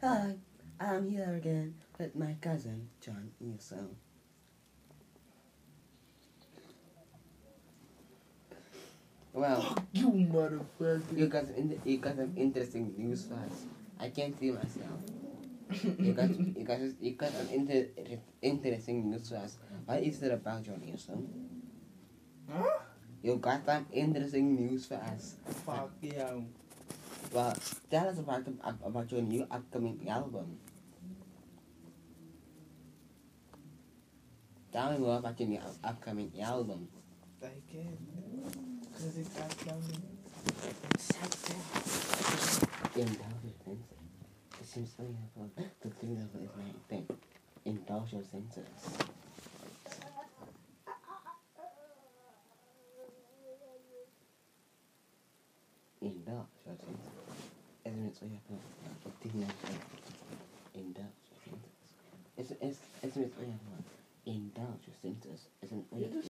Hi, I'm here again with my cousin, John Newsom. Well, You motherfucker. you got some interesting news for us. I can't see myself. You got some interesting news for us. What is it about, John Newsom? Huh? You got some interesting news for us. Fuck you. Well, tell us about your new upcoming album. Tell me more about your new upcoming album. I can't. Cause it got coming. Indulge your senses. It seems so helpful to think of it as my thing. Indulge your senses. Indulge your senses. Isn't it so helpful to think of it? Indulge your senses. Isn't it so helpful? Indulge your senses. Isn't it?